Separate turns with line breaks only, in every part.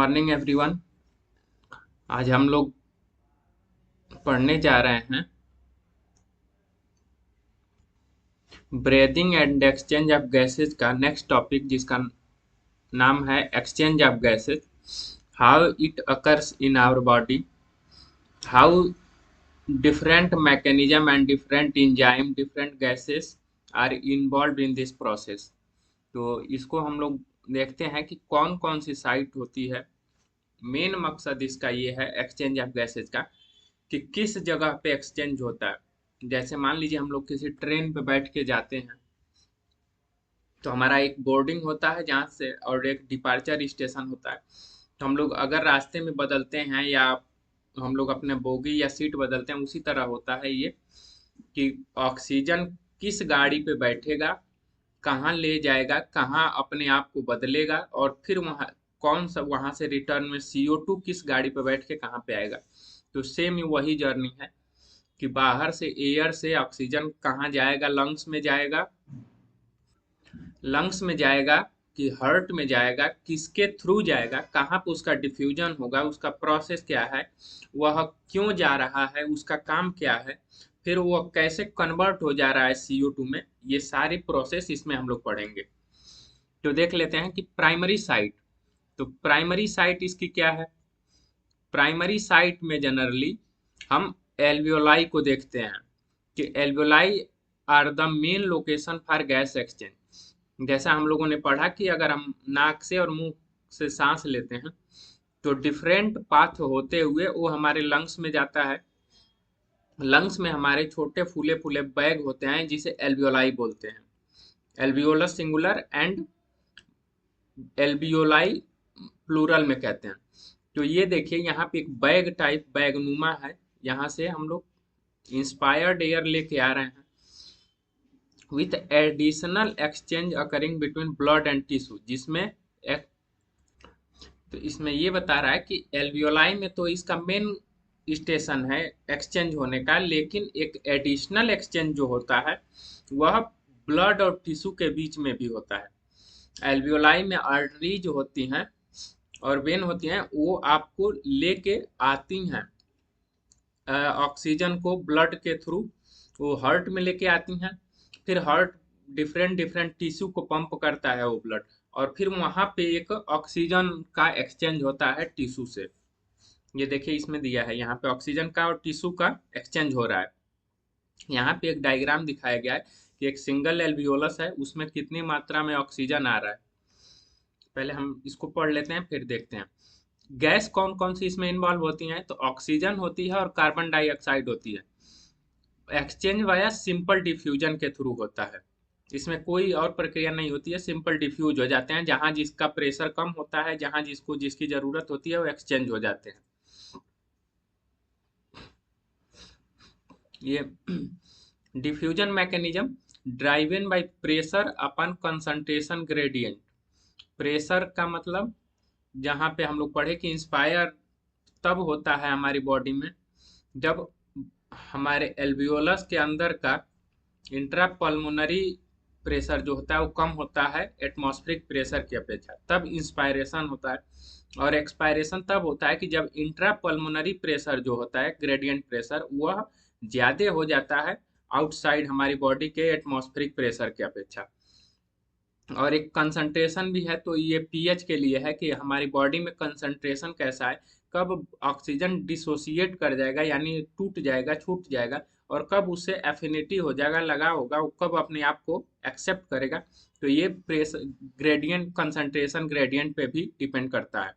Morning everyone. आज हम लोग पढ़ने जा रहे हैं breathing and exchange of gases का नेक्स्ट टॉपिक, जिसका नाम है exchange of gases, how it occurs in our body, how different mechanism and different enzyme different gases are involve in this process. तो इसको हम लोग देखते हैं कि कौन कौन सी साइट होती है। मेन मकसद इसका ये है एक्सचेंज ऑफ गैसेज का कि किस जगह पे एक्सचेंज होता है। जैसे मान लीजिए हम लोग किसी ट्रेन पे बैठ के जाते हैं, तो हमारा एक बोर्डिंग होता है जहाँ से, और एक डिपार्चर स्टेशन होता है। तो हम लोग अगर रास्ते में बदलते हैं या हम लोग अपने बोगी या सीट बदलते हैं, उसी तरह होता है ये कि ऑक्सीजन किस गाड़ी पे बैठेगा, कहाँ ले जाएगा, कहाँ अपने आप को बदलेगा, और फिर वहाँ कौन सा वहाँ से रिटर्न में CO2 किस गाड़ी पे बैठ के कहाँ पे आएगा। तो सेम वही जर्नी है कि बाहर से एयर से ऑक्सीजन कहाँ जाएगा, लंग्स में जाएगा कि हार्ट में जाएगा, किसके थ्रू जाएगा, कहाँ पे उसका डिफ्यूजन होगा, उसका प्रोसेस क्या है, वह क्यों जा रहा है, उसका काम क्या है, फिर वह कैसे कन्वर्ट हो जा रहा है CO2 में। ये सारी प्रोसेस इसमें हम लोग पढ़ेंगे। तो देख लेते हैं कि प्राइमरी साइट। तो प्राइमरी साइट इसकी क्या है। प्राइमरी साइट में जनरली हम एल्वियोलाई को देखते हैं कि alveoli are the main location for gas exchange. जैसा हम लोगों ने पढ़ा कि अगर हम नाक से और मुंह से सांस लेते हैं तो डिफरेंट पाथ होते हुए वो हमारे लंग्स में जाता है। लंग्स में हमारे छोटे फूले फूले बैग होते हैं जिसे एल्वियोलाई बोलते हैं। Alveolus singular and alveoli plural में कहते हैं। तो ये देखिए यहाँ पे एक बैग टाइप बैगनुमा है, यहाँ से हम लोग इंस्पायर्ड एयर लेके आ रहे हैं with additional exchange occurring between blood and tissue, जिसमें तो इसमें ये बता रहा है कि एल्वियोलाई में तो इसका मेन स्टेशन है एक्सचेंज होने का, लेकिन एक एडिशनल एक्सचेंज जो होता है वह ब्लड और टिश्यू के बीच में भी होता है। एल्वियोलाई में आर्टरीज होती हैं और वेन होती हैं, वो आपको लेके आती हैं ऑक्सीजन को ब्लड के थ्रू, वो हार्ट में लेके आती हैं। फिर हार्ट डिफरेंट डिफरेंट टिश्यू को पंप करता है वो ब्लड, और फिर वहां पे एक ऑक्सीजन का एक्सचेंज होता है टिश्यू से। ये देखिए इसमें दिया है, यहाँ पे ऑक्सीजन का और टिश्यू का एक्सचेंज हो रहा है। यहाँ पे एक डायग्राम दिखाया गया है कि एक सिंगल एल्वियोलस है, उसमें कितनी मात्रा में ऑक्सीजन आ रहा है। पहले हम इसको पढ़ लेते हैं फिर देखते हैं। गैस कौन कौन सी इसमें इन्वॉल्व होती हैं, तो ऑक्सीजन होती है और कार्बन डाइऑक्साइड होती है। एक्सचेंज वाया सिंपल डिफ्यूजन के थ्रू होता है, इसमें कोई और प्रक्रिया नहीं होती है, सिंपल डिफ्यूज हो जाते हैं। जहां जिसका प्रेशर कम होता है, जहां जिसको जिसकी जरूरत होती है, वो एक्सचेंज हो जाते हैं। ये diffusion mechanism driven by pressure upon concentration gradient. Pressure का मतलब जहाँ पे हम लोग पढ़े कि इंस्पायर तब होता है हमारी बॉडी में जब हमारे एल्वियोलस के अंदर का इंट्रापल्मोनरी प्रेशर जो होता है वो कम होता है एटमॉस्फेरिक प्रेशर की अपेक्षा, तब इंस्पायरेशन होता है। और एक्सपायरेशन तब होता है कि जब इंट्रापल्मोनरी प्रेशर जो होता है ग्रेडियंट प्रेशर, वह ज्यादा हो जाता है आउटसाइड हमारी बॉडी के एटमॉस्फेरिक प्रेशर की अपेक्षा। और एक कंसंट्रेशन भी है, तो ये पीएच के लिए है कि हमारी बॉडी में कंसंट्रेशन कैसा है, कब ऑक्सीजन डिसोसिएट कर जाएगा यानी टूट जाएगा छूट जाएगा, और कब उससे एफिनिटी हो जाएगा लगा होगा, वो कब अपने आप को एक्सेप्ट करेगा। तो ये प्रेशर ग्रेडियंट कंसंट्रेशन ग्रेडियंट पे भी डिपेंड करता है।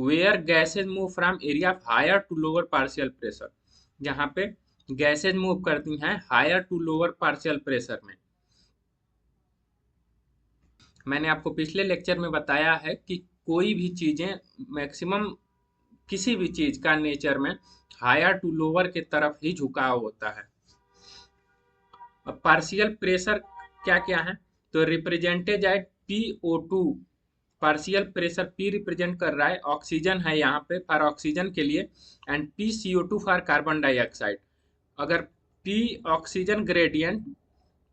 Where gases move from area higher to lower partial pressure, जहाँ पे गैसेज मूव करती हैं higher to lower partial pressure में। मैंने आपको पिछले लेक्चर में बताया है कि कोई भी चीजें मैक्सिमम किसी भी चीज का नेचर में हायर टू लोअर के तरफ ही झुकाव होता है। अब पार्शियल प्रेशर क्या क्या है, तो represented at PO2। Partial pressure P represent कर रहा है ऑक्सीजन है यहाँ पे फॉर ऑक्सीजन के लिए, and PCO2 for carbon dioxide. अगर P ऑक्सीजन ग्रेडियंट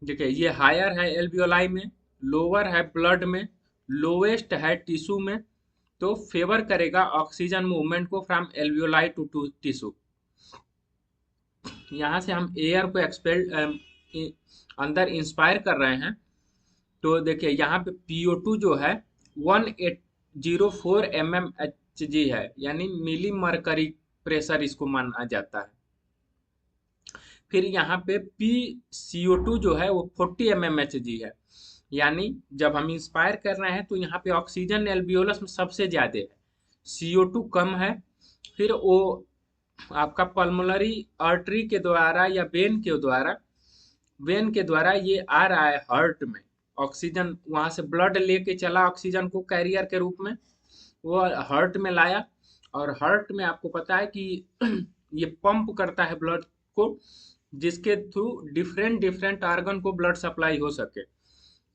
देखिए ये हायर है एल्वियोलाई में, लोअर है ब्लड में, लोवेस्ट है टिश्यू में, तो फेवर करेगा ऑक्सीजन मूवमेंट को फ्रॉम एल्वियोलाई टू टिश्यू। यहाँ से हम एयर को एक्सपेल अंदर इंस्पायर कर रहे हैं। तो देखिए यहाँ पे PO2 जो है 1804 mmHg है, यानी मिली मरकरी प्रेशर इसको माना जाता है। फिर यहाँ पे PCO2 जो है वो 40 mmHg है, यानी जब हम इंस्पायर कर रहे हैं तो यहाँ पे ऑक्सीजन एल्वियोलस में सबसे ज्यादा है, CO2 कम है। फिर वो आपका पल्मोनरी आर्टरी के द्वारा या वेन के द्वारा ये आ रहा है हार्ट में, ऑक्सीजन वहां से ब्लड लेके चला ऑक्सीजन को कैरियर के रूप में, वो हार्ट में लाया। और हार्ट में आपको पता है कि ये पंप करता है ब्लड को, जिसके थ्रू डिफरेंट डिफरेंट ऑर्गन को ब्लड सप्लाई हो सके।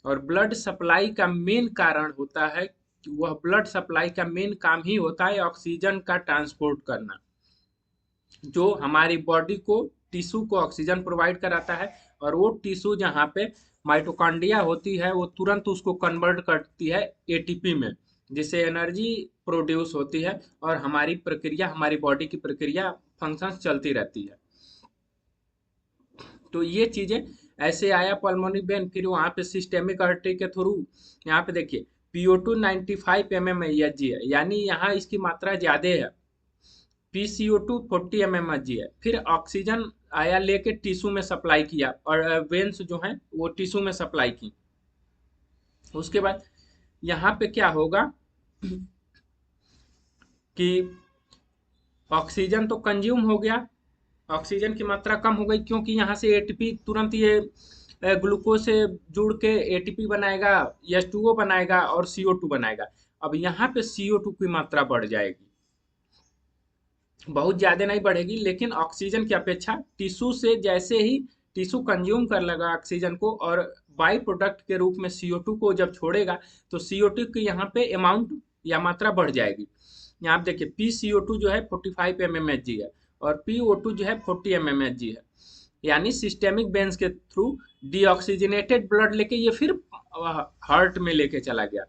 और ब्लड सप्लाई का मेन कारण होता है, वह ब्लड सप्लाई का मेन काम ही होता है ऑक्सीजन का ट्रांसपोर्ट करना, जो हमारी बॉडी को टिश्यू को ऑक्सीजन प्रोवाइड कराता है। और वो टिश्यू जहाँ पे माइटोकॉन्ड्रिया होती है वो तुरंत उसको कन्वर्ट करती है ATP में, जिससे एनर्जी प्रोड्यूस होती है और हमारी प्रक्रिया, हमारी बॉडी की प्रक्रिया फंक्शंस चलती रहती है। तो ये चीजें ऐसे आया पल्मोनरी वेन। फिर वहाँ पे सिस्टेमिक आर्टरी के थ्रू यहाँ पे देखिए PO2 95 mmHg है, यानी यहाँ इसकी मात्रा ज्यादा है। PCO2 40 mmHg है। फिर ऑक्सीजन आया लेके टिश्यू में सप्लाई किया, और वेन्स जो हैं वो टिश्यू में सप्लाई की। उसके बाद यहाँ पे क्या होगा कि ऑक्सीजन तो कंज्यूम हो गया, ऑक्सीजन की मात्रा कम हो गई, क्योंकि यहाँ से ATP तुरंत ये ग्लूकोज से जुड़ के ATP बनाएगा, H2O बनाएगा और CO2 बनाएगा। अब यहाँ पे CO2 की मात्रा बढ़ जाएगी, बहुत ज्यादा नहीं बढ़ेगी, लेकिन ऑक्सीजन की अपेक्षा टिश्यू से जैसे ही टिश्यू कंज्यूम कर लेगा ऑक्सीजन को और बाई प्रोडक्ट के रूप में CO2 को जब छोड़ेगा, तो CO2 की यहाँ पे अमाउंट या मात्रा बढ़ जाएगी। यहाँ पे देखिए PCO2 जो है 45 mmHg है और PO2 जो है 40 mmHg है, यानी सिस्टेमिक वेन्स के थ्रू डीऑक्सीजनेटेड ब्लड लेके ये फिर हार्ट में लेके चला गया।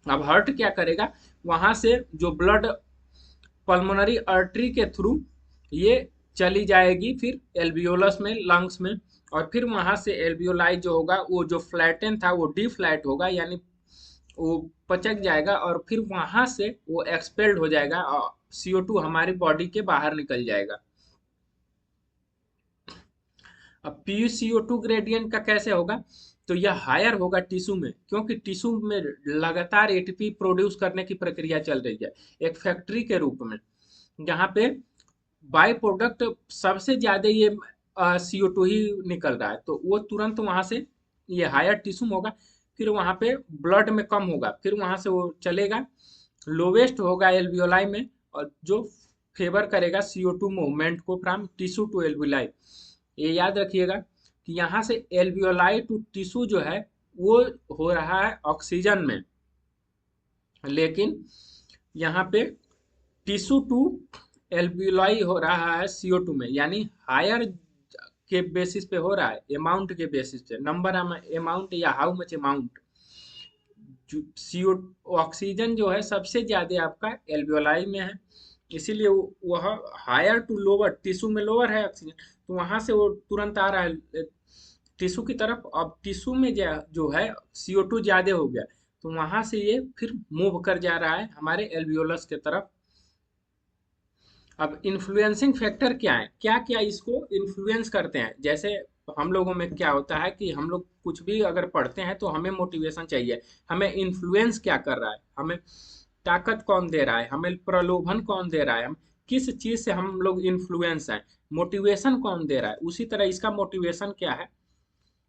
अब हार्ट क्या करेगा, वहां से जो ब्लड पल्मोनरी आर्टरी के थ्रू ये चली जाएगी फिर एल्वियोलस में, लंग्स में, और फिर वहां से एल्वियोलाई जो होगा वो जो फ्लैटन था वो डीफ्लैट होगा, यानी वो पचक जाएगा और फिर वहां से वो एक्सपेल्ड हो जाएगा और CO2 हमारी बॉडी के बाहर निकल जाएगा। अब PCO2 ग्रेडियंट का कैसे होगा, तो यह हायर होगा टिश्यू में, क्योंकि टिश्यू में लगातार ATP प्रोड्यूस करने की प्रक्रिया चल रही है एक फैक्ट्री के रूप में, जहाँ पे बाई प्रोडक्ट सबसे ज्यादा ये CO2 ही निकल रहा है। तो वो तुरंत वहां से ये हायर टिश्यू होगा, फिर वहां पे ब्लड में कम होगा, फिर वहां से वो चलेगा, लोवेस्ट होगा एल्वियोलाई में, और जो फेवर करेगा CO2 मूवमेंट को फ्रॉम टिश्यू टू एल्वियोलाई। ये याद रखिएगा कि यहाँ से एल्वियोलाई टू टिश्यू जो है वो हो रहा है ऑक्सीजन में, लेकिन यहाँ पे टिश्यू टू एल्वियोलाई हो रहा है CO2 में, यानी हायर के बेसिस पे हो रहा है, अमाउंट के बेसिस पे, नंबर अमाउंट या how much amount. CO oxygen जो है सबसे ज्यादा आपका एल्वियोलाई में है, इसीलिए वह हायर टू लोअर, टिश्यू में लोअर है ऑक्सीजन, तो वहां से वो तुरंत आ रहा है टिश्यू की तरफ। अब टिश्यू में जो है CO2 ज्यादा हो गया, तो वहां से ये फिर मूव कर जा रहा है हमारे एल्वियोलस के तरफ। अब इन्फ्लुएंसिंग फैक्टर क्या है, क्या क्या इसको इन्फ्लुएंस करते हैं। जैसे हम लोगों में क्या होता है कि हम लोग कुछ भी अगर पढ़ते हैं तो हमें मोटिवेशन चाहिए, हमें इन्फ्लुएंस क्या कर रहा है, हमें ताकत कौन दे रहा है, हमें प्रलोभन कौन दे रहा है, हम किस चीज से हम लोग इन्फ्लुएंस हैं, मोटिवेशन कौन दे रहा है। उसी तरह इसका मोटिवेशन क्या है,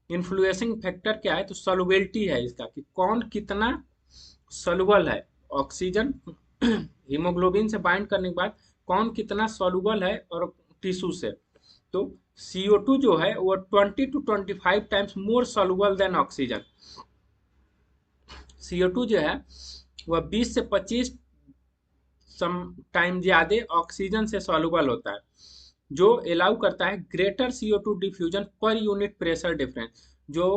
इन्फ्लुएंसिंग फैक्टर क्या है, तो सॉल्युबिलिटी है इसका, कि कौन कितना सॉल्युबल है, ऑक्सीजन हीमोग्लोबिन से बाइंड करने के बाद कौन कितना सॉल्युबल है और टिश्यू से। तो CO2 जो है वो 20 to 25 times more soluble than oxygen. CO2 जो है वह 20 से 25 टाइम ज्यादा ऑक्सीजन से सॉल्युबल होता है, जो अलाउ करता है greater CO2 diffusion per unit pressure difference. जो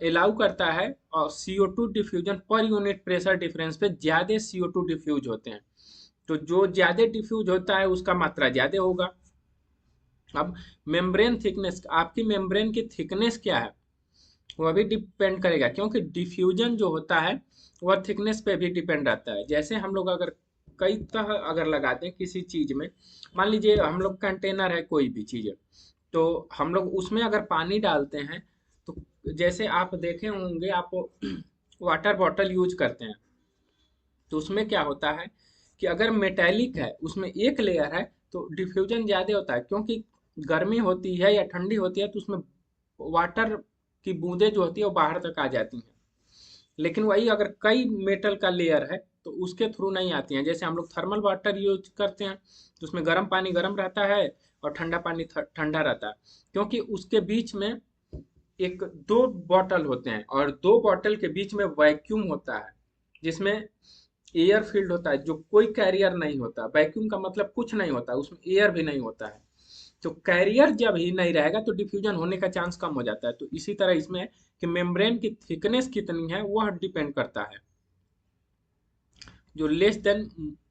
अलाउ करता है और CO2 diffusion per unit pressure difference पे ज्यादा CO2 डिफ्यूज होते हैं। तो जो ज्यादा डिफ्यूज होता है उसका मात्रा ज्यादा होगा। अब मेम्ब्रेन थिकनेस, आपकी मेम्ब्रेन की थिकनेस क्या है वह भी डिपेंड करेगा, क्योंकि डिफ्यूजन जो होता है वह थिकनेस पे भी डिपेंड रहता है। जैसे हम लोग अगर कई तह अगर लगाते हैं किसी चीज में, मान लीजिए हम लोग कंटेनर है कोई भी चीज है, तो हम लोग उसमें अगर पानी डालते हैं तो जैसे आप देखे होंगे, आप वाटर बॉटल यूज करते हैं तो उसमें क्या होता है कि अगर मेटेलिक है उसमें एक लेयर है तो डिफ्यूजन ज्यादा होता है, क्योंकि गर्मी होती है या ठंडी होती है तो उसमें वाटर की बूंदें जो होती है वो बाहर तक आ जाती हैं। लेकिन वही अगर कई मेटल का लेयर है तो उसके थ्रू नहीं आती हैं। जैसे हम लोग थर्मल वाटर यूज करते हैं तो उसमें गर्म पानी गर्म रहता है और ठंडा पानी ठंडा रहता है, क्योंकि उसके बीच में एक दो बॉटल होते हैं और दो बॉटल के बीच में वैक्यूम होता है जिसमें एयर फील्ड होता है, जो कोई कैरियर नहीं होता। वैक्यूम का मतलब कुछ नहीं होता, उसमें एयर भी नहीं होता है। तो कैरियर जब ही नहीं रहेगा तो डिफ्यूजन होने का चांस कम हो जाता है। तो इसी तरह इसमें है कि मेम्ब्रेन की थिकनेस कितनी है वह डिपेंड करता है। जो लेस देन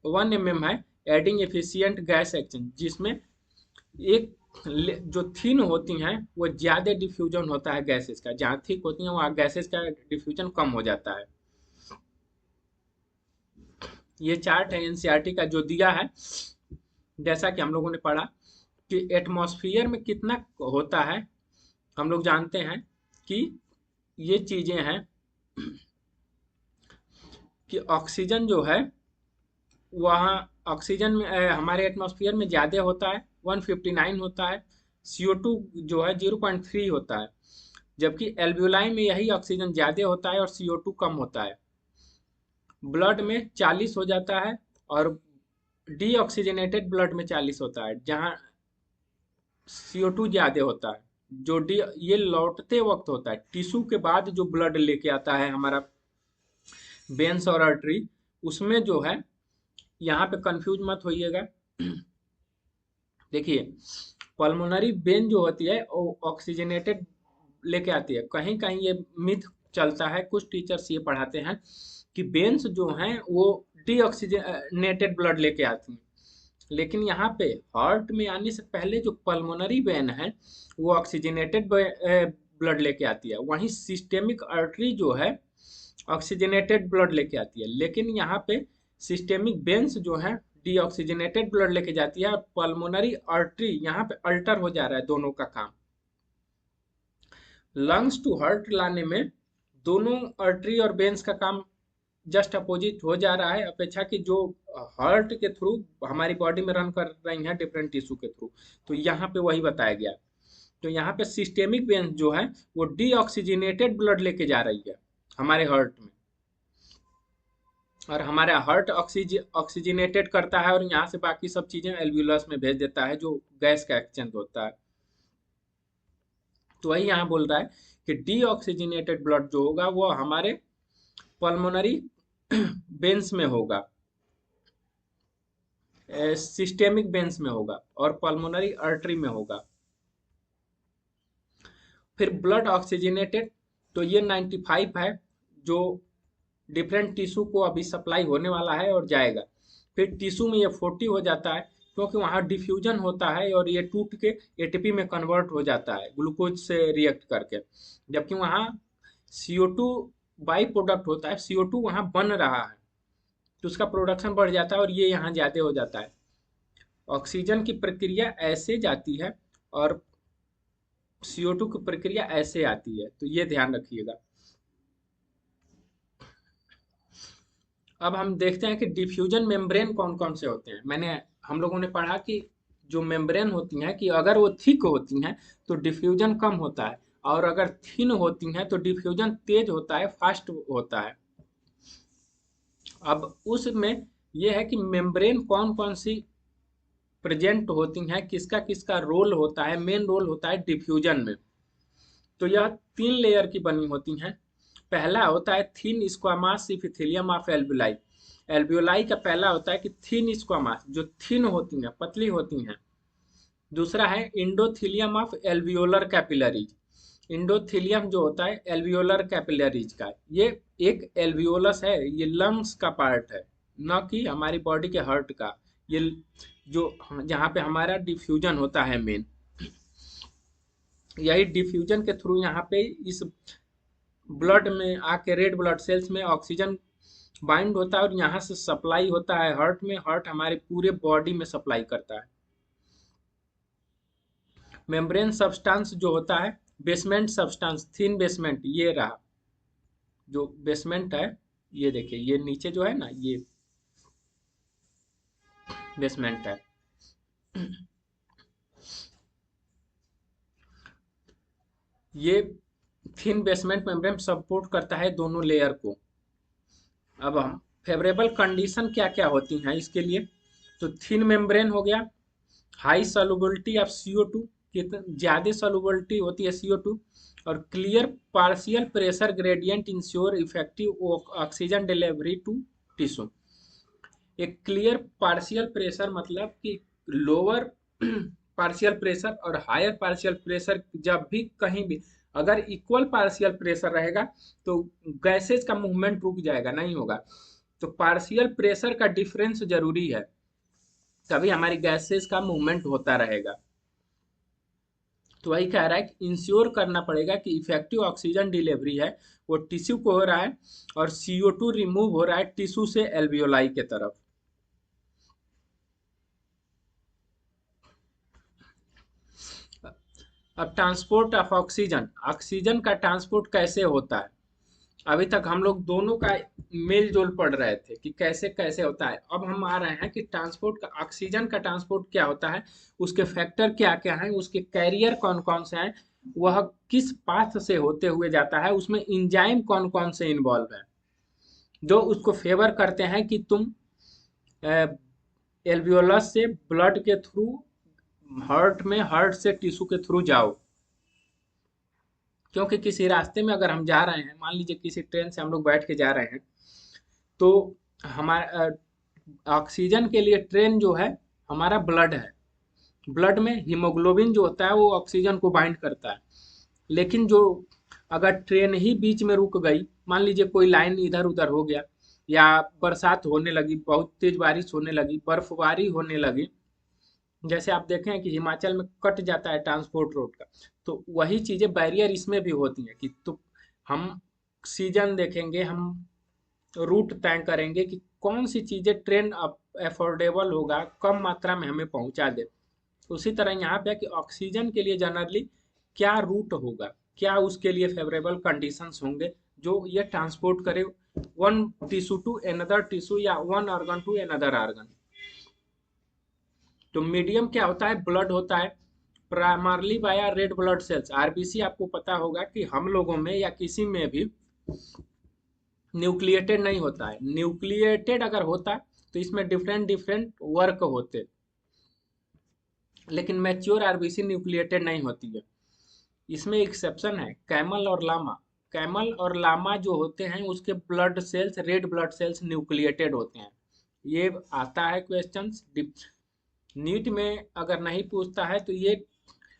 1 mm है, एडिंग एफिशिएंट गैस एक्सचेंज, जिसमें एक जो थिन होती हैं वो ज्यादा डिफ्यूजन होता है गैसेस का, जहाँ थिक होती हैं वहाँ गैसेस का डिफ्यूजन कम हो जाता है। ये चार्ट है एनसीईआरटी का जो दिया है। जैसा कि हम लोगों ने पढ़ा कि एटमॉस्फेयर में कितना होता है, हम लोग जानते हैं कि ये चीजें हैं कि ऑक्सीजन जो है वहाँ ऑक्सीजन में हमारे एटमॉस्फेयर में ज़्यादा होता है, 159 होता है। CO2 जो है 0.3 होता है, जबकि एल्वियोलाई में यही ऑक्सीजन ज़्यादा होता है और CO2 कम होता है। ब्लड में 40 हो जाता है और डीऑक्सीजनेटेड ब्लड में 40 होता है, जहाँ CO2 ज़्यादा होता है। जो डी ये लौटते वक्त होता है, टिश्यू के बाद जो ब्लड लेके आता है हमारा वेन्स और आर्टरी, उसमें जो है, यहाँ पे कंफ्यूज मत होइएगा। देखिए, पल्मोनरी वेन जो होती है वो ऑक्सीजनेटेड लेके आती है। कहीं कहीं ये मिथ चलता है, कुछ टीचर्स ये पढ़ाते हैं कि वेन्स जो हैं वो डीऑक्सीजनेटेड ब्लड लेके आती हैं, लेकिन यहाँ पे हार्ट में आने से पहले जो पल्मोनरी वेन है वो ऑक्सीजनेटेड ब्लड लेके आती है। वहीं सिस्टेमिक आर्टरी जो है ऑक्सीजनेटेड ब्लड लेके आती है, लेकिन यहाँ पे सिस्टेमिक वेन्स जो है डीऑक्सीजनेटेड ब्लड लेके जाती है और पल्मोनरी आर्टरी यहाँ पे अल्टर हो जा रहा है दोनों का काम। लंग्स टू हार्ट लाने में दोनों आर्टरी और वेन्स का काम जस्ट अपोजिट हो जा रहा है, अपेक्षा कि जो हार्ट के थ्रू हमारी बॉडी में रन कर रही हैं डिफरेंट टिश्यू के थ्रू। तो यहाँ पे वही बताया गया। तो यहाँ पे सिस्टेमिक वेन्स जो है वो डीऑक्सीजनेटेड ब्लड लेके जा रही है हमारे हार्ट में, और हमारा हार्ट ऑक्सीजनेटेड करता है और यहाँ से बाकी सब चीजें एल्व्यूलस में भेज देता है जो गैस का एक्सचेंज होता है। तो वही यहाँ बोल रहा है कि डीऑक्सीजनेटेड ब्लड जो होगा वो हमारे पल्मोनरी वेन्स में होगा, सिस्टेमिक वेन्स में होगा और पल्मोनरी आर्टरी में होगा। फिर ब्लड ऑक्सीजनेटेड, तो ये 95 है जो डिफरेंट टिश्यू को अभी सप्लाई होने वाला है और जाएगा। फिर टिश्यू में ये 40 हो जाता है, क्योंकि वहाँ डिफ्यूजन होता है और ये टूट के ATP में कन्वर्ट हो जाता है ग्लूकोज से रिएक्ट करके, जबकि वहाँ CO2 बाई प्रोडक्ट होता है, CO2 वहाँ बन रहा है तो उसका प्रोडक्शन बढ़ जाता है और ये यहाँ ज़्यादा हो जाता है। ऑक्सीजन की प्रक्रिया ऐसे जाती है और CO2 की प्रक्रिया ऐसे आती है, तो ये ध्यान रखिएगा। अब हम देखते हैं कि डिफ्यूजन मेम्ब्रेन कौन कौन से होते हैं। हम लोगों ने पढ़ा कि जो मेम्ब्रेन होती हैं कि अगर वो थिक होती हैं तो डिफ्यूजन कम होता है, और अगर थिन होती हैं तो डिफ्यूजन तेज होता है, फास्ट होता है। अब उसमें यह है कि मेम्ब्रेन कौन कौन सी प्रेजेंट होती हैं, किसका किसका रोल होता है, मेन रोल होता है डिफ्यूजन में। तो यह 3 लेयर की बनी होती हैं। पहला होता है thin squamous epithelium of alveoli. Alveoli का पहला होता है कि थिन स्क्वामास, जो थिन होती हैं, पतली होती हैं। दूसरा है endothelium of alveolar capillaries, endothelium जो होता है एल्वियोलर कैपिलरीज का, ये एक एल्वियोलस है, ये लंग्स का पार्ट है, न कि हमारी बॉडी के हार्ट का। ये जो जहाँ पे हमारा डिफ्यूजन होता है मेन, यही डिफ्यूजन के थ्रू यहाँ पे इस ब्लड में आके रेड ब्लड सेल्स में ऑक्सीजन बाइंड होता है और यहाँ से सप्लाई होता है हार्ट में। हार्ट हमारे पूरे बॉडी में सप्लाई करता है। मेम्ब्रेन सब्सटेंस जो होता है, बेसमेंट सब्सटेंस, थिन बेसमेंट, ये रहा जो बेसमेंट है, ये देखिए, ये नीचे जो है ना, ये बेसमेंट है। ये थिन बेसमेंट मेम्ब्रेन सपोर्ट करता है दोनों लेयर को। अब हम फेवरेबल कंडीशन क्या क्या होती हैं इसके लिए, तो थिन मेम्ब्रेन हो गया, हाई सॉल्युबिलिटी ऑफ CO2, ज़्यादा सॉल्युबिलिटी होती है CO2, और clear partial pressure gradient ensure effective oxygen delivery to tissue. एक क्लियर पार्शियल प्रेशर मतलब कि लोअर पार्शियल प्रेशर और हायर पार्शियल प्रेशर जब भी कहीं भी अगर इक्वल पार्शियल प्रेशर रहेगा तो गैसेज का मूवमेंट रुक जाएगा, नहीं होगा। तो पार्शियल प्रेशर का डिफरेंस जरूरी है, तभी हमारी गैसेज का मूवमेंट होता रहेगा। तो वही कह रहा है कि इंश्योर करना पड़ेगा कि इफेक्टिव ऑक्सीजन डिलीवरी है वो टिश्यू को हो रहा है और CO2 रिमूव हो रहा है टिश्यू से एल्वियोलाई के तरफ। अब ट्रांसपोर्ट ऑफ ऑक्सीजन, ऑक्सीजन का ट्रांसपोर्ट कैसे होता है। अभी तक हम लोग दोनों का मेल जोल पढ़ रहे थे कि कैसे कैसे होता है। अब हम आ रहे हैं कि ट्रांसपोर्ट का, ऑक्सीजन का ट्रांसपोर्ट क्या होता है, उसके फैक्टर क्या क्या हैं, उसके कैरियर कौन कौन से हैं, वह किस पाथ से होते हुए जाता है, उसमें इंजाइम कौन कौन से इन्वॉल्व है जो उसको फेवर करते हैं कि तुम एल्वियोलस से ब्लड के थ्रू हार्ट में, हार्ट से टिश्यू के थ्रू जाओ। क्योंकि किसी रास्ते में अगर हम जा रहे हैं, मान लीजिए किसी ट्रेन से हम लोग बैठ के जा रहे हैं, तो हमारा ऑक्सीजन के लिए ट्रेन जो है हमारा ब्लड है, ब्लड में हीमोग्लोबिन जो होता है वो ऑक्सीजन को बाइंड करता है। लेकिन जो अगर ट्रेन ही बीच में रुक गई, मान लीजिए कोई लाइन इधर उधर हो गया, या बरसात होने लगी, बहुत तेज बारिश होने लगी, बर्फबारी होने लगी, जैसे आप देखें कि हिमाचल में कट जाता है ट्रांसपोर्ट रोड का, तो वही चीजें बैरियर इसमें भी होती हैं कि तो हम सीजन देखेंगे, हम रूट तय करेंगे कि कौन सी चीजें ट्रेन अफोर्डेबल होगा, कम मात्रा में हमें पहुंचा दे। उसी तरह यहाँ पे कि ऑक्सीजन के लिए जनरली क्या रूट होगा, क्या उसके लिए फेवरेबल कंडीशंस होंगे जो ये ट्रांसपोर्ट करे one tissue to another tissue या one organ to another organ. तो मीडियम क्या होता है, ब्लड होता है, प्राइमरली बाया रेड ब्लड सेल्स। आरबीसी आपको पता होगा कि हम लोगों में या किसी में भी न्यूक्लिएटेड नहीं होता है। न्यूक्लिएटेड अगर होता तो इसमें डिफरेंट डिफरेंट वर्क होते, लेकिन मैच्योर आरबीसी न्यूक्लिएटेड नहीं होती है। इसमें एक्सेप्शन है कैमल और लामा। कैमल और लामा जो होते हैं उसके blood cells, red blood cells denucleated होते हैं। ये आता है क्वेश्चन नीट में, अगर नहीं पूछता है तो ये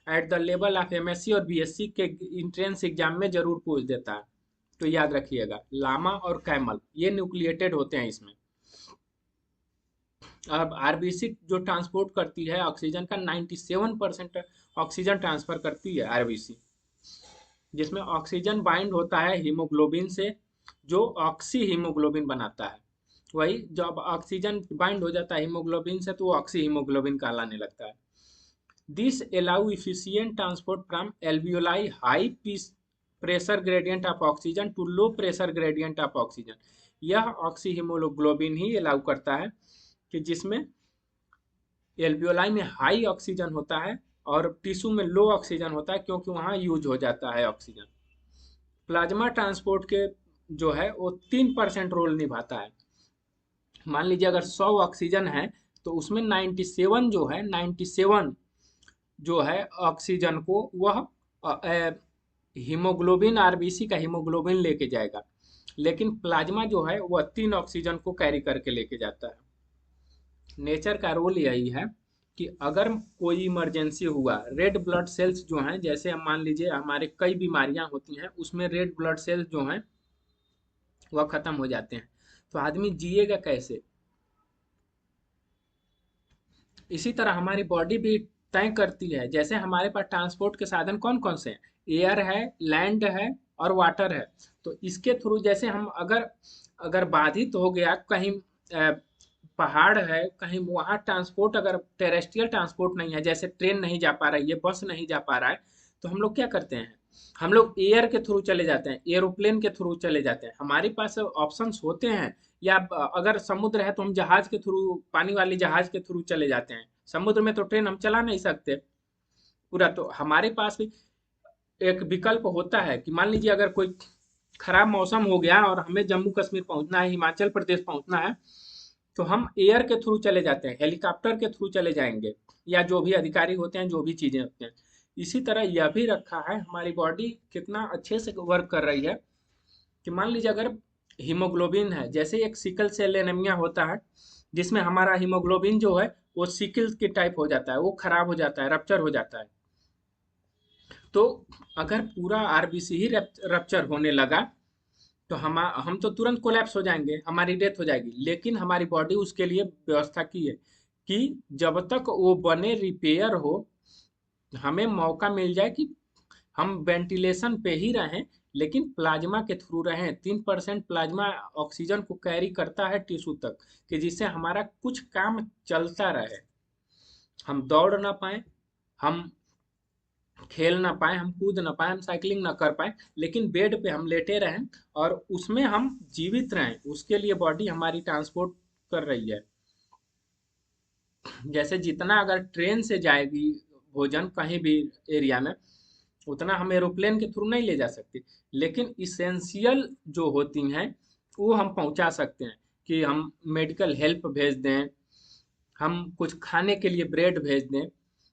at the level of MSc और बीएससी के इंट्रेंस एग्जाम में जरूर पूछ देता है। तो याद रखिएगा, लामा और कैमल ये न्यूक्लिएटेड होते हैं इसमें। अब आरबीसी जो ट्रांसपोर्ट करती है ऑक्सीजन का 97% ऑक्सीजन ट्रांसफर करती है आरबीसी, जिसमें ऑक्सीजन बाइंड होता है हीमोग्लोबिन से, जो ऑक्सी हीमोग्लोबिन बनाता है। वही जब ऑक्सीजन बाइंड हो जाता है हीमोग्लोबिन से तो वो ऑक्सी हीमोग्लोबिन कहलाने लगता है। This allow efficient transport from alveoli high pressure gradient of oxygen to low pressure gradient of oxygen. यह ऑक्सी हीमोग्लोबिन ही अलाउ करता है कि जिसमें एल्वियोलाई में हाई ऑक्सीजन होता है और टिश्यू में लो ऑक्सीजन होता है, क्योंकि वहाँ यूज हो जाता है ऑक्सीजन। प्लाज्मा ट्रांसपोर्ट के जो है वो 3% रोल निभाता है। मान लीजिए अगर 100 ऑक्सीजन है तो उसमें 97 जो है, 97 जो है ऑक्सीजन को वह हीमोग्लोबिन, आरबीसी का हीमोग्लोबिन लेके जाएगा, लेकिन प्लाज्मा जो है वह 3 ऑक्सीजन को कैरी करके लेके जाता है। नेचर का रोल यही है कि अगर कोई इमरजेंसी हुआ, रेड ब्लड सेल्स जो हैं, जैसे हम मान लीजिए हमारे कई बीमारियां होती हैं, उसमें रेड ब्लड सेल्स जो हैं वह खत्म हो जाते हैं, तो आदमी जिएगा कैसे। इसी तरह हमारी बॉडी भी तय करती है, जैसे हमारे पास ट्रांसपोर्ट के साधन कौन कौन से हैं, एयर है, लैंड है और वाटर है। तो इसके थ्रू जैसे हम अगर अगर बाधित हो गया कहीं, पहाड़ है कहीं, वहाँ ट्रांसपोर्ट अगर टेरेस्ट्रियल ट्रांसपोर्ट नहीं है, जैसे ट्रेन नहीं जा पा रही है, बस नहीं जा पा रहा है, तो हम लोग क्या करते हैं, हम लोग एयर के थ्रू चले जाते हैं, एरोप्लेन के थ्रू चले जाते हैं, हमारे पास ऑप्शंस होते हैं। या अगर समुद्र है तो हम जहाज के थ्रू, पानी वाली जहाज के थ्रू चले जाते हैं। समुद्र में तो ट्रेन हम चला नहीं सकते पूरा, तो हमारे पास भी एक विकल्प होता है कि मान लीजिए अगर कोई खराब मौसम हो गया और हमें जम्मू कश्मीर पहुंचना है, हिमाचल प्रदेश पहुंचना है, तो हम एयर के थ्रू चले जाते हैं, हेलीकॉप्टर के थ्रू चले जाएंगे, या जो भी अधिकारी होते हैं, जो भी चीजें होती हैं। इसी तरह यह भी रखा है, हमारी बॉडी कितना अच्छे से वर्क कर रही है कि मान लीजिए अगर हीमोग्लोबिन है, जैसे एक सिकल सेल एनीमिया होता है जिसमें हमारा हीमोग्लोबिन जो है वो सिकल के टाइप हो जाता है, वो खराब हो जाता है, रप्चर हो जाता है। तो अगर पूरा आरबीसी ही रप्चर होने लगा तो हम तो तुरंत कोलैप्स हो जाएंगे, हमारी डेथ हो जाएगी। लेकिन हमारी बॉडी उसके लिए व्यवस्था की है कि जब तक वो बने, रिपेयर हो, हमें मौका मिल जाए कि हम वेंटिलेशन पे ही रहें, लेकिन प्लाज्मा के थ्रू रहें। 3% प्लाज्मा ऑक्सीजन को कैरी करता है टिश्यू तक, कि जिससे हमारा कुछ काम चलता रहे, हम दौड़ ना पाए, हम खेल ना पाए, हम कूद ना पाए, हम साइकिलिंग ना कर पाए, लेकिन बेड पे हम लेटे रहें और उसमें हम जीवित रहें, उसके लिए बॉडी हमारी ट्रांसपोर्ट कर रही है। जैसे जितना अगर ट्रेन से जाएगी भोजन कहीं भी एरिया में, उतना हम एरोप्लेन के थ्रू नहीं ले जा सकते, लेकिन इसेंशियल जो होती हैं वो हम पहुंचा सकते हैं, कि हम मेडिकल हेल्प भेज दें, हम कुछ खाने के लिए ब्रेड भेज दें।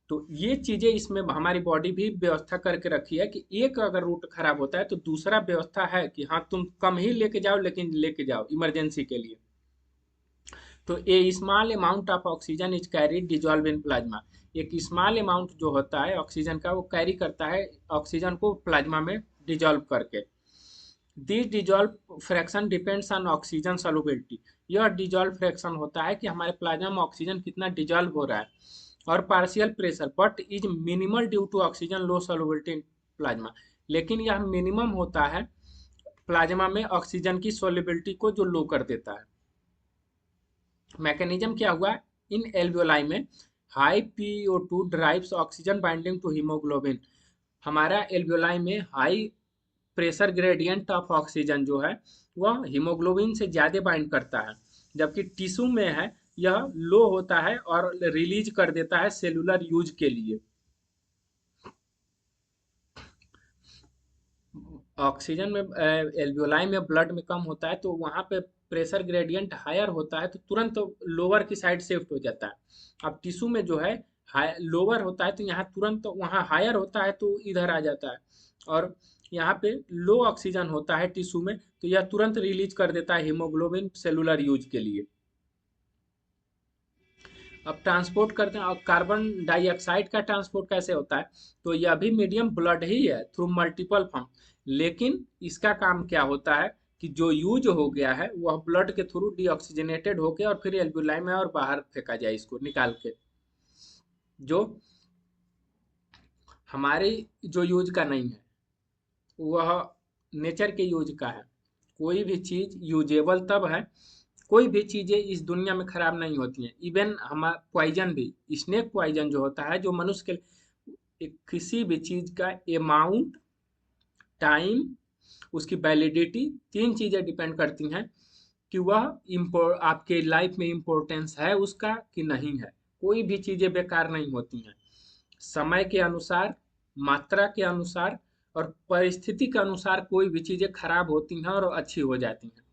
तो ये चीज़ें इसमें हमारी बॉडी भी व्यवस्था करके रखी है कि एक अगर रूट खराब होता है तो दूसरा व्यवस्था है कि हाँ तुम कम ही लेके जाओ, लेकिन लेके जाओ इमरजेंसी के लिए। तो a small amount of oxygen is carried dissolved in plasma. एक स्मॉल अमाउंट जो होता है ऑक्सीजन का, वो कैरी करता है ऑक्सीजन को प्लाज्मा में डिजॉल्व करके। This dissolve fraction depends on oxygen solubility. यह डिजॉल्व फ्रैक्शन होता है कि हमारे प्लाज्मा में ऑक्सीजन कितना डिजॉल्व हो रहा है, और partial pressure but is minimal due to oxygen low solubility in plasma. लेकिन यह मिनिमम होता है प्लाज्मा में ऑक्सीजन की सॉल्युबिलिटी को, जो लो कर देता है। मैकेनिज्म क्या हुआ, इन एल्वियोलाई में high PO2 drives oxygen binding to haemoglobin. हमारा एल्वियोलाई में high pressure gradient of oxygen जो है वह हीमोग्लोबिन से ज़्यादा बाइंड करता है, जबकि टिश्यू में है यह लो होता है और रिलीज कर देता है सेलुलर यूज के लिए। ऑक्सीजन में एल्वियोलाई में ब्लड में कम होता है, तो वहाँ पे प्रेशर ग्रेडियंट हायर होता है, तो तुरंत लोअर की साइड शिफ्ट हो जाता है। अब टिश्यू में जो है हाई लोअर होता है, तो यहाँ तुरंत वहाँ हायर होता है तो इधर आ जाता है, और यहाँ पे लो ऑक्सीजन होता है टिश्यू में, तो यह तुरंत रिलीज कर देता है हीमोग्लोबिन सेलुलर यूज के लिए। अब ट्रांसपोर्ट करते हैं, और कार्बन डाइऑक्साइड का ट्रांसपोर्ट कैसे होता है, तो यह भी मीडियम ब्लड ही है थ्रू मल्टीपल फॉर्म। लेकिन इसका काम क्या होता है कि जो यूज हो गया है वह ब्लड के थ्रू डीऑक्सीजनेटेड होके और फिर एल्ब्यूलाई में और बाहर फेंका जाए, इसको निकाल के, जो हमारे जो यूज का नहीं है, वह नेचर के यूज का है। कोई भी चीज यूजेबल तब है, कोई भी चीजें इस दुनिया में खराब नहीं होती हैं। इवन हम पॉइजन भी, स्नेक पॉइजन जो होता है, जो मनुष्य के किसी भी चीज का अमाउंट, टाइम, उसकी वैलिडिटी, तीन चीजें डिपेंड करती हैं कि वह आपके लाइफ में इम्पोर्टेंस है उसका कि नहीं है। कोई भी चीजें बेकार नहीं होती हैं, समय के अनुसार, मात्रा के अनुसार और परिस्थिति के अनुसार कोई भी चीजें खराब होती हैं और अच्छी हो जाती हैं।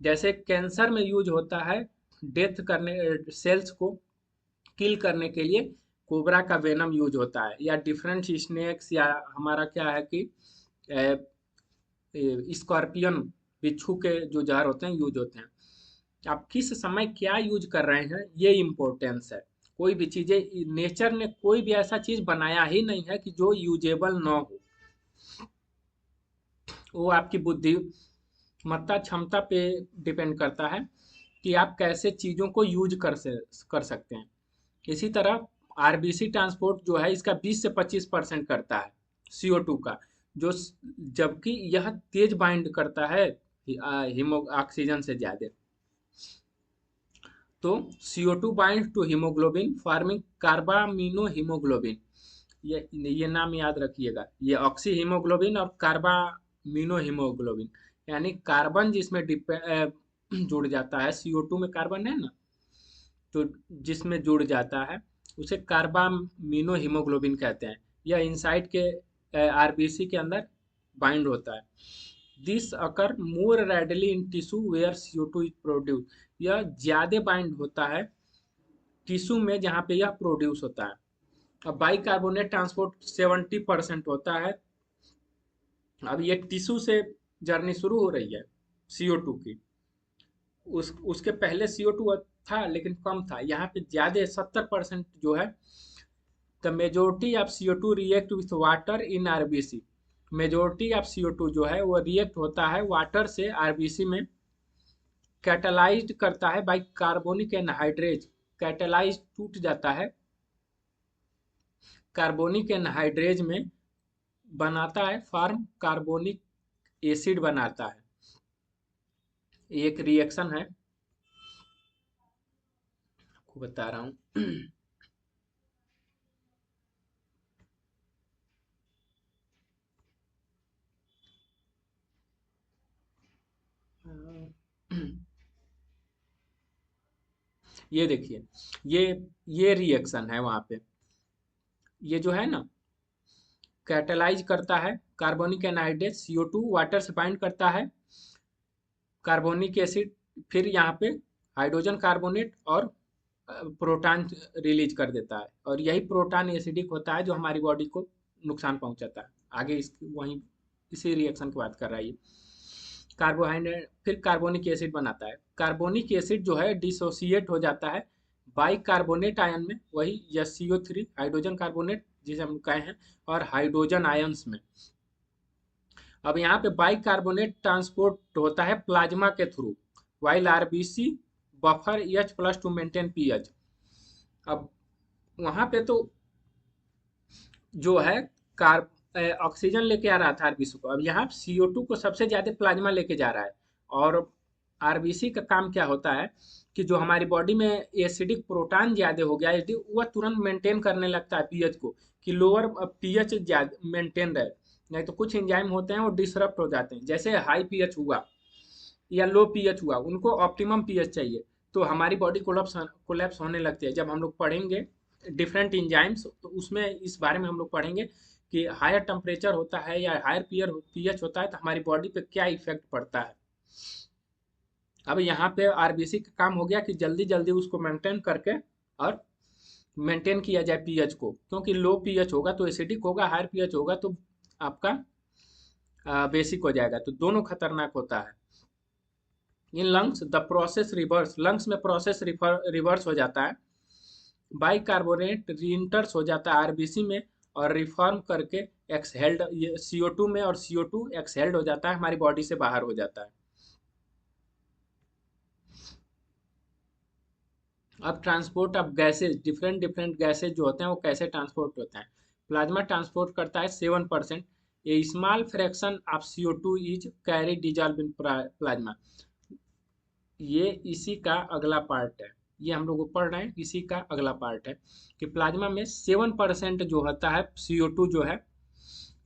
जैसे कैंसर में यूज होता है डेथ करने, सेल्स को किल करने के लिए कोबरा का वेनम यूज होता है, या डिफरेंट स्नेक्स, या हमारा क्या है कि स्कॉर्पियन, बिच्छू के जो जहर होते हैं यूज होते हैं। आप किस समय क्या यूज कर रहे हैं ये इम्पोर्टेंस है। कोई भी चीजें, नेचर ने कोई भी ऐसा चीज बनाया ही नहीं है कि जो यूजेबल ना हो। वो आपकी बुद्धिमत्ता क्षमता पे डिपेंड करता है कि आप कैसे चीजों को यूज कर सकते हैं। इसी तरह आरबीसी ट्रांसपोर्ट जो है इसका 20 से 25% करता है CO2 का, जो जबकि यह तेज बाइंड करता है हीमो ऑक्सीजन से ज्यादा। तो CO2 bind to haemoglobin forming carbaminohaemoglobin, ये नाम याद रखिएगा, ये ऑक्सी हीमोग्लोबिन और कार्बामिनो हीमोग्लोबिन, यानी कार्बन जिसमें जुड़ जाता है, CO2 में कार्बन है ना, तो जिसमें जुड़ जाता है उसे कार्बामिनो हीमोग्लोबिन कहते हैं। यह इनसाइड के आरबीसी के अंदर बाइंड होता है। This occur more readily in tissue where CO2 is produce, यह ज्यादा बाइंड होता है टिश्यू में जहाँ पे यह प्रोड्यूस होता है। अब बाइकार्बोनेट ट्रांसपोर्ट 70% होता है। अब ये टिश्यू से जर्नी शुरू हो रही है CO2 की, उसके पहले CO2 था लेकिन कम था, यहाँ पे ज्यादा 70% जो है। The majority of CO2 react with water in RBC, majority of CO2 जो है वो रिएक्ट होता है वाटर से आरबीसी में। कैटेलाइज्ड करता है बाई कार्बोनिक एनहाइड्रेज, कैटेलाइज टूट जाता है कार्बोनिक एनहाइड्रेज में, बनाता है फॉर्म कार्बोनिक एसिड बनाता है। एक रिएक्शन है, आपको बता रहा हूँ। ये देखिए, ये ये रिएक्शन है वहां पे, ये जो है ना कैटेलाइज करता है कार्बोनिक एनहाइड्रेट CO2 वाटर से बाइंड करता है कार्बोनिक एसिड, फिर यहाँ पे हाइड्रोजन कार्बोनेट और प्रोटॉन रिलीज कर देता है, और यही प्रोटॉन एसिडिक होता है जो हमारी बॉडी को नुकसान पहुंचाता है। आगे इस वहीं इसी रिएक्शन की बात कर रहा है ये। कार्बोहाइड्रेट फिर कार्बोनिक एसिड बनाता है, कार्बोनिक एसिड जो है डिसोसिएट हो जाता है बाई कार्बोनेट आयन में, वही या CO3 हाइड्रोजन कार्बोनेट जिसे हम कहे हैं, और हाइड्रोजन आयंस में। अब यहाँ पे बाई कार्बोनेट ट्रांसपोर्ट होता है प्लाज्मा के through, while RBC buffer H+ to maintain pH. अब वहां पे तो जो है कार ऑक्सीजन लेके आ रहा था आरबीसी को, अब यहाँ CO2 को सबसे ज्यादा प्लाज्मा लेके जा रहा है। और आरबीसी का काम क्या होता है कि जो हमारी बॉडी में एसिडिक प्रोटॉन ज्यादा हो गया है वह तुरंत मेंटेन करने लगता है पीएच को, कि लोअर पीएच मेंटेन रहे। नहीं तो कुछ एंजाइम होते हैं वो डिसरप्ट हो जाते हैं, जैसे हाई पीएच हुआ या लो पीएच हुआ, उनको ऑप्टिमम पीएच चाहिए, तो हमारी बॉडी कोलैप्स होने लगती है। जब हम लोग पढ़ेंगे डिफरेंट इंजाइम्स तो उसमें इस बारे में हम लोग पढ़ेंगे कि हायर टेम्परेचर होता है या हायर पीएच होता है तो हमारी बॉडी पे क्या इफेक्ट पड़ता है। अब यहाँ पे आरबीसी का काम हो गया कि जल्दी जल्दी उसको मेंटेन करके और मेंटेन किया जाए पीएच को, क्योंकि लो पीएच होगा तो एसिडिक होगा, हायर पीएच होगा तो आपका बेसिक हो जाएगा, तो दोनों खतरनाक होता है। In lungs the process reverse, lungs में प्रोसेस रिवर्स हो जाता है, बाइकार्बोनेट रीइंटर्स हो जाता है आरबीसी में और रिफॉर्म करके एक्सहेल्ड CO2 में, और CO2 एक्सहेल्ड हो जाता है हमारी बॉडी से बाहर हो जाता है। अब transport of gases, different different gases जो होते हैं वो कैसे ट्रांसपोर्ट होते हैं। प्लाज्मा ट्रांसपोर्ट करता है 7%, a small fraction of CO2 is carry dissolve in plasma. ये इसी का अगला पार्ट है, ये हम लोग पढ़ रहे हैं, इसी का अगला पार्ट है कि प्लाज्मा में 7% जो होता है CO2 जो है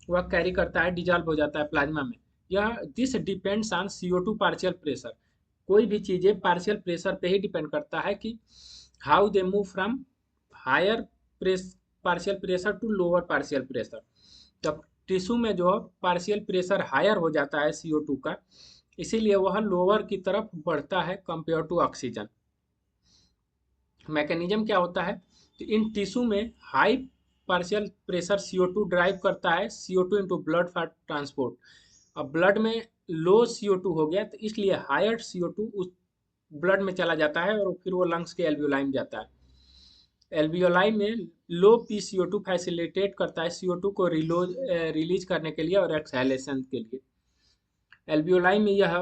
वह कैरी करता है, डिजॉल्व हो जाता है प्लाज्मा में। यह this depends on CO2 partial pressure, कोई भी चीजें पार्शियल प्रेशर पे ही डिपेंड करता है कि how they move from higher partial pressure to lower partial pressure. जब टिश्यू में जो पार्शियल प्रेशर हायर हो जाता है CO2 का, इसीलिए वह लोअर की तरफ बढ़ता है कंपेयर टू ऑक्सीजन। मैकेनिज्म क्या होता है कि इन टिश्यू में high partial pressure CO2 drive करता है CO2 into blood for transport. अब ब्लड में लो CO2 हो गया तो इसलिए हायर CO2 उस ब्लड में चला जाता है और फिर वो लंग्स के एल्वियोलाई में जाता है। एल्वियोलाई में लो PCO2 फैसिलिटेट करता है CO2 को रिलीज करने के लिए और एक्सहेलेशन के लिए। एल्वियोलाई में यह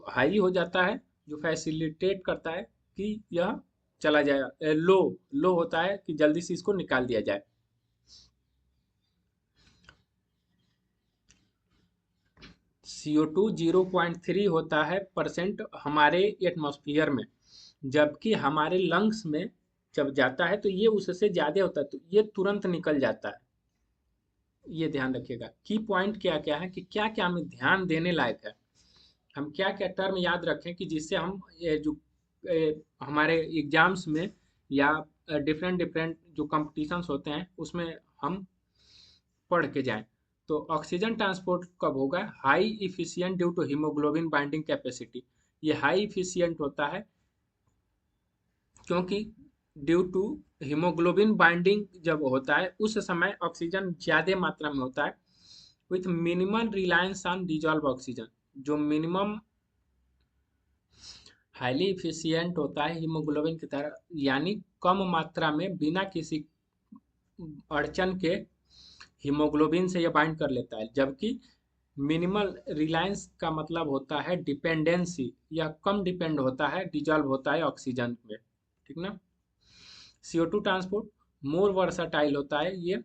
हाई हो जाता है, जो फैसिलिटेट करता है कि यह चला जाए। लो होता है कि जल्दी से इसको निकाल दिया जाए। CO2 0.3 होता है परसेंट हमारे एटमॉस्फेयर में, जबकि हमारे लंग्स में जब जाता है तो ये उससे ज़्यादा होता है, तो ये तुरंत निकल जाता है। ये ध्यान रखिएगा। की पॉइंट क्या क्या है कि क्या क्या हमें ध्यान देने लायक है, हम क्या क्या टर्म याद रखें कि जिससे हम हमारे एग्जाम्स में या डिफरेंट डिफरेंट जो कंपटीशंस होते हैं उसमें हम पढ़ के जाएं। तो ऑक्सीजन ट्रांसपोर्ट कब होगा? High efficient due to haemoglobin binding capacity. ये हाई इफिशिएंट होता है क्योंकि ड्यू टू हीमोग्लोबिन बाइंडिंग जब होता है उस समय ऑक्सीजन ज़्यादा मात्रा में होता है, with minimum reliance on dissolve oxygen. जो मिनिमम हाईली इफिशियंट होता है हीमोग्लोबिन की तरह, यानी कम मात्रा में बिना किसी अड़चन के हीमोग्लोबिन से यह बाइंड कर लेता है। जबकि मिनिमल रिलायंस का मतलब होता है डिपेंडेंसी, यह कम डिपेंड होता है, डिजॉल्व होता है ऑक्सीजन में। ठीक ना। CO2 ट्रांसपोर्ट मोर वर्साटाइल होता है, ये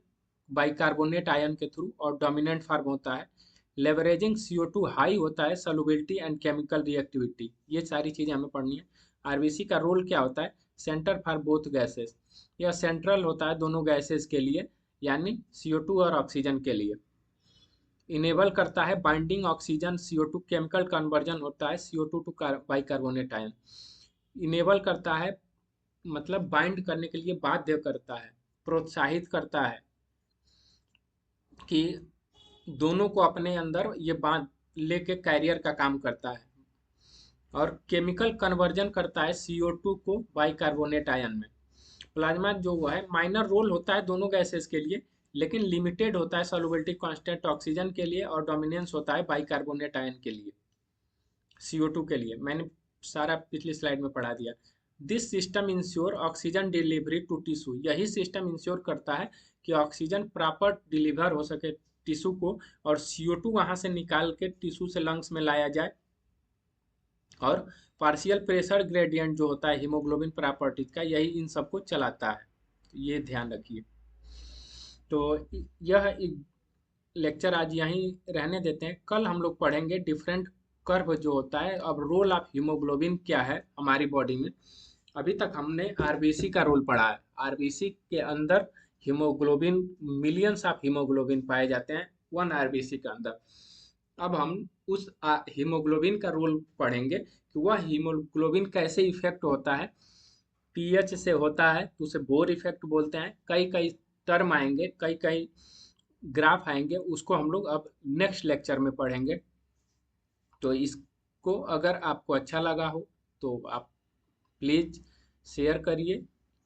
बाइकार्बोनेट आयन के थ्रू और डोमिनेंट फॉर्म होता है। लेवरेजिंग CO2 हाई होता है सॉल्युबिलिटी एंड केमिकल रिएक्टिविटी। ये सारी चीज़ें हमें पढ़नी है। RBC का रोल क्या होता है? सेंटर फॉर बोथ गैसेस, यह सेंट्रल होता है दोनों गैसेस के लिए, यानी CO2 और ऑक्सीजन के लिए। इनेबल करता है binding oxygen CO2, chemical conversion होता है CO2 to bicarbonate ion. Enable करता है मतलब बाइंड करने के लिए बाध्य करता है, प्रोत्साहित करता है कि दोनों को अपने अंदर ये बांध लेके कैरियर का काम करता है। और केमिकल कन्वर्जन करता है CO2 को बाइकार्बोनेट आयन में। प्लाज्मा जो वो है माइनर रोल होता है दोनों गैसेस के लिए, लेकिन लिमिटेड होता है सॉल्युबिलिटी कांस्टेंट ऑक्सीजन के लिए और डोमिनेंस होता है बाइकार्बोनेट आयन के लिए, CO2 के लिए। मैंने सारा पिछली स्लाइड में पढ़ा दिया। This system ensure oxygen delivery to tissue. यही सिस्टम इंश्योर करता है कि ऑक्सीजन प्रॉपर डिलीवर हो सके टिश्यू को, और CO2 वहां से निकाल के टिश्यू से लंग्स में लाया जाए। और पार्शियल प्रेशर ग्रेडियंट जो होता है हीमोग्लोबिन प्रॉपर्टीज का, यही इन सबको चलाता है। ये ध्यान रखिए। तो यह लेक्चर आज यहीं रहने देते हैं। कल हम लोग पढ़ेंगे डिफरेंट कर्व जो होता है, अब रोल ऑफ हीमोग्लोबिन क्या है हमारी बॉडी में। अभी तक हमने RBC का रोल पढ़ा है। RBC के अंदर हीमोग्लोबिन, मिलियंस ऑफ हीमोग्लोबिन पाए जाते हैं 1 RBC के अंदर। अब हम उस हीमोग्लोबिन का रोल पढ़ेंगे कि वह हीमोग्लोबिन कैसे इफेक्ट होता है। pH से होता है तो उसे बोर इफेक्ट बोलते हैं। कई कई टर्म आएंगे, कई कई ग्राफ आएंगे, उसको हम लोग अब नेक्स्ट लेक्चर में पढ़ेंगे। तो इसको अगर आपको अच्छा लगा हो तो आप प्लीज़ शेयर करिए,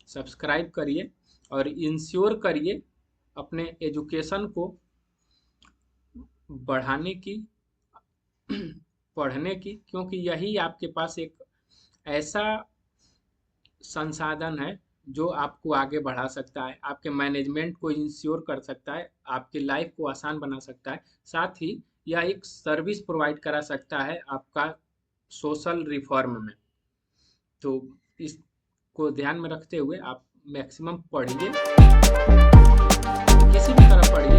सब्सक्राइब करिए और इंश्योर करिए अपने एजुकेशन को बढ़ाने की, पढ़ने की, क्योंकि यही आपके पास एक ऐसा संसाधन है जो आपको आगे बढ़ा सकता है, आपके मैनेजमेंट को इंश्योर कर सकता है, आपकी लाइफ को आसान बना सकता है, साथ ही यह एक सर्विस प्रोवाइड करा सकता है आपका सोशल रिफॉर्म में। तो इसको ध्यान में रखते हुए आप मैक्सिमम पढ़िए, किसी भी तरह पढ़िए।